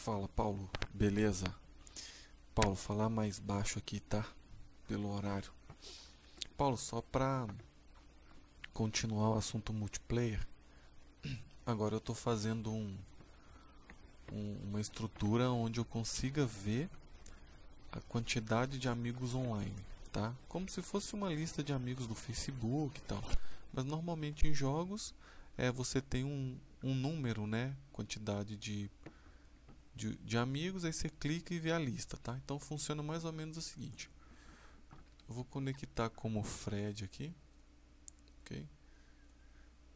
Fala, Paulo, beleza? Paulo, falar mais baixo aqui, tá? Pelo horário. Paulo, só pra continuar o assunto multiplayer, agora eu tô fazendo uma estrutura onde eu consiga ver a quantidade de amigos online, tá? Como se fosse uma lista de amigos do Facebook e tal. Mas normalmente em jogos você tem um número, né? Quantidade de amigos, aí você clica e vê a lista, tá? Então funciona mais ou menos o seguinte. Eu vou conectar como Fred aqui, ok?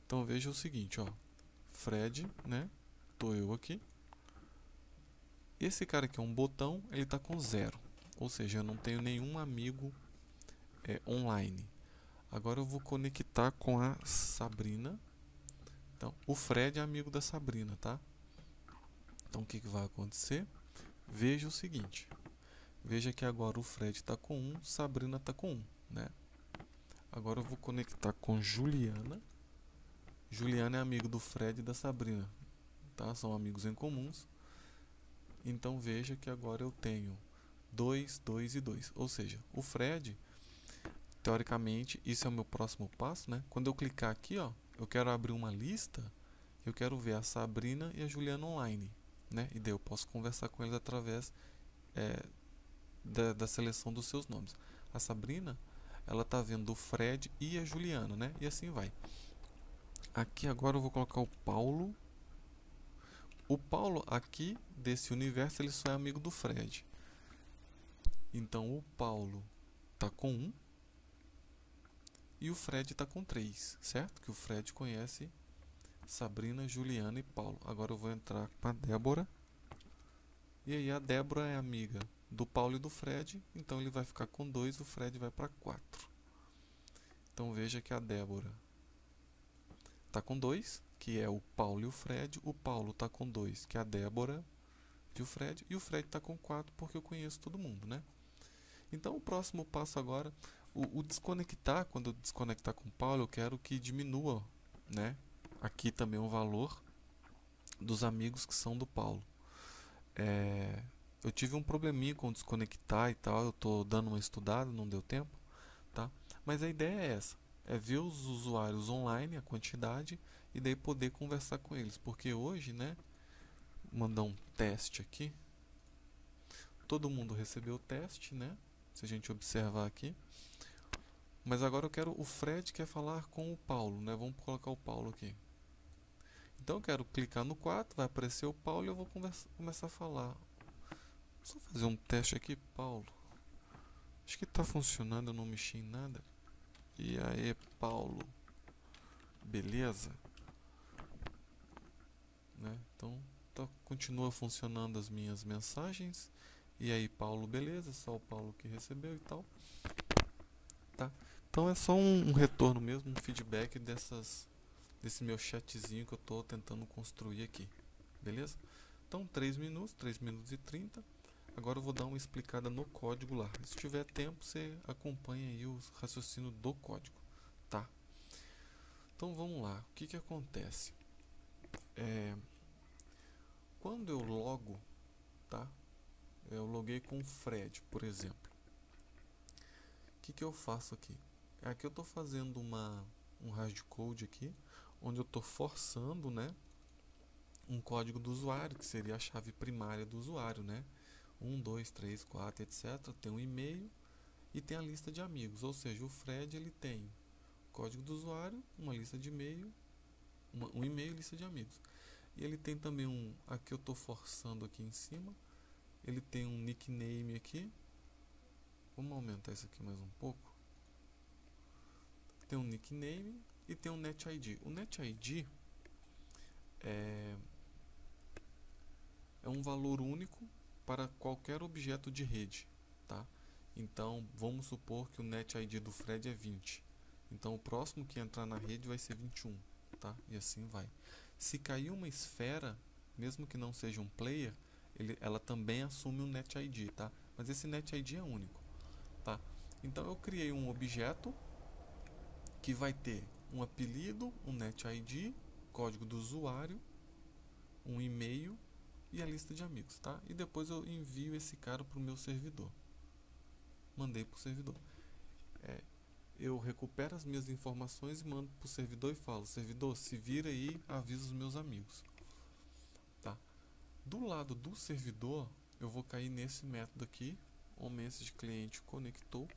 Então veja o seguinte, ó. Fred, né? Tô eu aqui. Esse cara aqui é um botão, ele tá com 0. Ou seja, eu não tenho nenhum amigo online. Agora eu vou conectar com a Sabrina. Então, o Fred é amigo da Sabrina, tá? Então o que vai acontecer? Veja o seguinte. Veja que agora o Fred está com 1, Sabrina está com 1, né? Agora eu vou conectar com Juliana. Juliana é amigo do Fred e da Sabrina, tá? São amigos em comuns. Então veja que agora eu tenho 2, 2 e 2. Ou seja, o Fred, teoricamente, isso é o meu próximo passo, né? Quando eu clicar aqui, ó, eu quero abrir uma lista, eu quero ver a Sabrina e a Juliana online, né? E daí eu posso conversar com eles através da seleção dos seus nomes. A Sabrina, ela tá vendo o Fred e a Juliana, né? E assim vai. Aqui agora eu vou colocar o Paulo. O Paulo aqui desse universo ele só é amigo do Fred. Então o Paulo tá com 1 e o Fred tá com 3, certo? Que o Fred conhece Sabrina, Juliana e Paulo. Agora eu vou entrar com a Débora. E aí a Débora é amiga do Paulo e do Fred, então ele vai ficar com 2, o Fred vai para 4. Então veja que a Débora está com 2, que é o Paulo e o Fred. O Paulo está com 2, que é a Débora e o Fred. E o Fred está com 4, porque eu conheço todo mundo, né? Então o próximo passo agora, o desconectar, quando eu desconectar com o Paulo, eu quero que diminua, né? Aqui também o valor dos amigos que são do Paulo. Eu tive um probleminha com desconectar e tal, eu tô dando uma estudada, não deu tempo, tá? Mas a ideia é essa, é ver os usuários online, a quantidade, e daí poder conversar com eles, porque hoje, né, mandar um teste aqui, todo mundo recebeu o teste, né, se a gente observar aqui, mas agora eu quero, o Fred quer falar com o Paulo, né, vamos colocar o Paulo aqui. Então eu quero clicar no 4, vai aparecer o Paulo e eu vou começar a falar. Só fazer um teste aqui, Paulo. Acho que tá funcionando, eu não mexi em nada. E aí, Paulo. Beleza? Né? Então, continua funcionando as minhas mensagens. E aí, Paulo, beleza? Só o Paulo que recebeu e tal. Tá? Então é só um retorno mesmo, um feedback desse meu chatzinho que eu tô tentando construir aqui. Beleza? Então 3 minutos, 3 minutos e 30. Agora eu vou dar uma explicada no código lá. Se tiver tempo, você acompanha aí o raciocínio do código, tá? Então vamos lá. O que acontece? Quando eu logo, tá? Eu loguei com o Fred, por exemplo. O que eu faço aqui? Aqui eu estou fazendo um hardcode aqui, onde eu estou forçando, né, um código do usuário, que seria a chave primária do usuário, né? 1, 2, 3, 4, etc. Tem um e-mail e tem a lista de amigos. Ou seja, o Fred ele tem o código do usuário, uma lista de e-mail, um e-mail e lista de amigos. E ele tem também aqui eu estou forçando aqui em cima, ele tem um nickname aqui. Vamos aumentar isso aqui mais um pouco. Tem um nickname e tem um NetID. O NetID é um valor único para qualquer objeto de rede, tá? Então, vamos supor que o NetID do Fred é 20. Então, o próximo que entrar na rede vai ser 21, tá? E assim vai. Se cair uma esfera, mesmo que não seja um player, ela também assume um NetID, tá? Mas esse NetID é único, tá? Então, eu criei um objeto que vai ter um apelido, um NetID, código do usuário, um e-mail e a lista de amigos, tá? E depois eu envio esse cara para o meu servidor. Mandei para o servidor. Eu recupero as minhas informações e mando para o servidor e falo: servidor, se vira aí, avisa os meus amigos. Tá? Do lado do servidor, eu vou cair nesse método aqui, onMessage cliente conectou.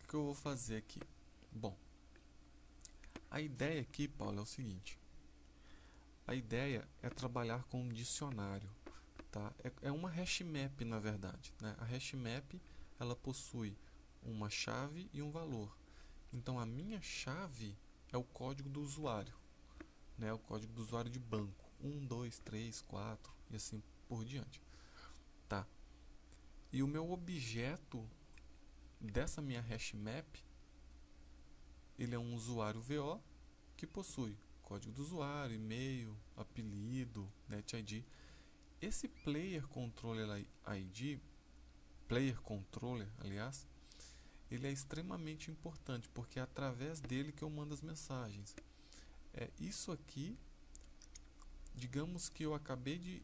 O que eu vou fazer aqui? Bom, a ideia aqui, Paulo, é o seguinte. A ideia é trabalhar com um dicionário. Tá? É uma hash map, na verdade, né? A hash map, ela possui uma chave e um valor. Então a minha chave é o código do usuário, né? O código do usuário de banco, 1, 2, 3, 4 e assim por diante, tá? E o meu objeto dessa minha hash map, ele é um usuário VO que possui código do usuário, e-mail, apelido, NetID. Esse player controller ID, aliás, ele é extremamente importante, porque é através dele que eu mando as mensagens. Isso aqui, digamos que eu acabei de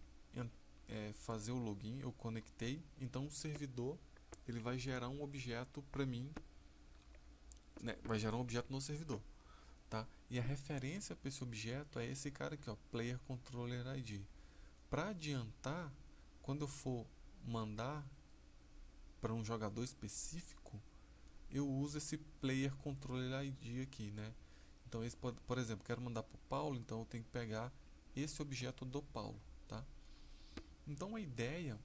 fazer o login, eu conectei, então o servidor ele vai gerar um objeto para mim, né? Vai gerar um objeto no servidor, tá? E a referência para esse objeto é esse cara aqui, ó, player controller ID. Para adiantar, quando eu for mandar para um jogador específico, eu uso esse player controller ID aqui, né? Então, esse pode, por exemplo, quero mandar para o Paulo, então eu tenho que pegar esse objeto do Paulo, tá? Então, a ideia,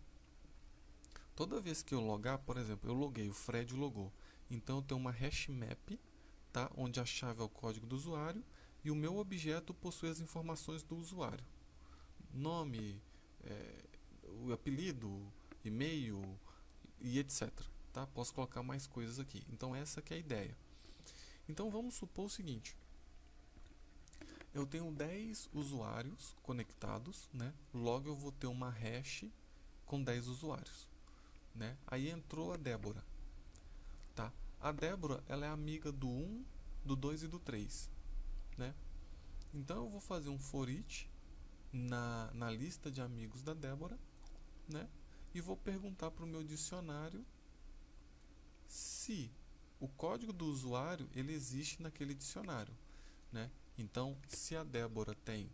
toda vez que eu logar, por exemplo, eu loguei, o Fred logou, então eu tenho uma hash map, tá? Onde a chave é o código do usuário e o meu objeto possui as informações do usuário, nome, o apelido, e-mail e etc. Tá? Posso colocar mais coisas aqui. Então essa que é a ideia. Então vamos supor o seguinte: eu tenho 10 usuários conectados, né? Logo eu vou ter uma hash com 10 usuários, né? Aí entrou a Débora, tá? A Débora, ela é amiga do 1, do 2 e do 3, né? Então eu vou fazer um for each na lista de amigos da Débora, né? E vou perguntar para o meu dicionário se o código do usuário ele existe naquele dicionário, né? Então, se a Débora tem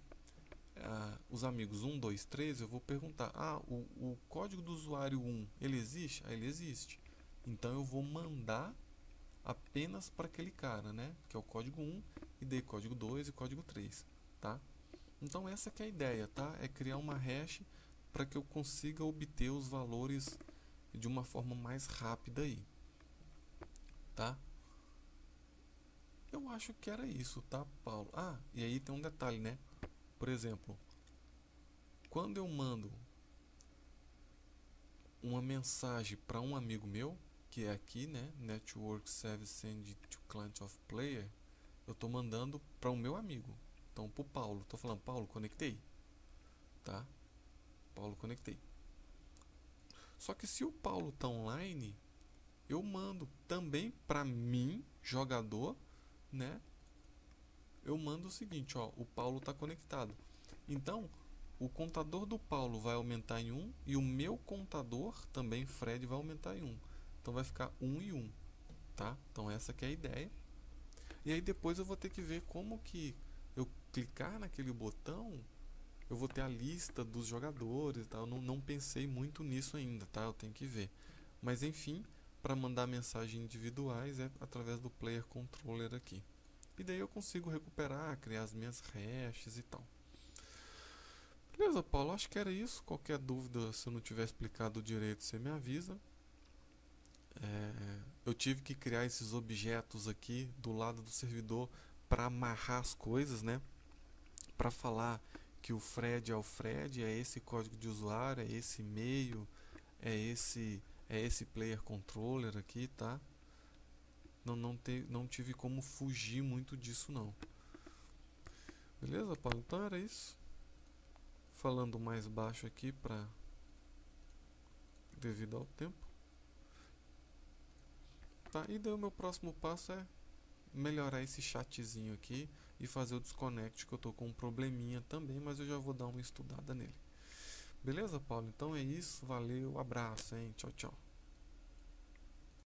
os amigos 1, 2, 3, eu vou perguntar: o código do usuário 1 ele existe? Ele existe. Então eu vou mandar apenas para aquele cara, né? Que é o código 1, e dei código 2 e código 3, tá? Então essa que é a ideia, tá? É criar uma hash para que eu consiga obter os valores de uma forma mais rápida aí, tá? Eu acho que era isso, tá, Paulo? E aí tem um detalhe, né? Por exemplo, quando eu mando uma mensagem para um amigo meu, que é aqui, né? Network Service Send to Client of Player, eu estou mandando para o meu amigo. Então, para o Paulo, estou falando: Paulo, conectei, tá? Paulo, conectei. Só que se o Paulo está online, eu mando também para mim, jogador, né? Eu mando o seguinte, ó: o Paulo está conectado. Então, o contador do Paulo vai aumentar em 1 e o meu contador, também Fred, vai aumentar em 1. Então vai ficar 1 e 1, tá? Então essa que é a ideia. E aí depois eu vou ter que ver como que eu clicar naquele botão, eu vou ter a lista dos jogadores, tá? Eu não pensei muito nisso ainda, tá? Eu tenho que ver. Mas enfim, para mandar mensagens individuais é através do player controller aqui. E daí eu consigo recuperar, criar as minhas hashes e tal. Beleza, Paulo? Acho que era isso. Qualquer dúvida, se eu não tiver explicado direito, você me avisa. Eu tive que criar esses objetos aqui do lado do servidor para amarrar as coisas, né? Para falar que o Fred é o Fred, é esse código de usuário, é esse e-mail, é esse player controller aqui, tá? Não tive como fugir muito disso, não. Beleza, Paulo? Então era isso. Falando mais baixo aqui devido ao tempo. Tá? E daí o meu próximo passo é melhorar esse chatzinho aqui e fazer o desconnect, que eu tô com um probleminha também, mas eu já vou dar uma estudada nele. Beleza, Paulo? Então é isso. Valeu, abraço, hein? Tchau, tchau.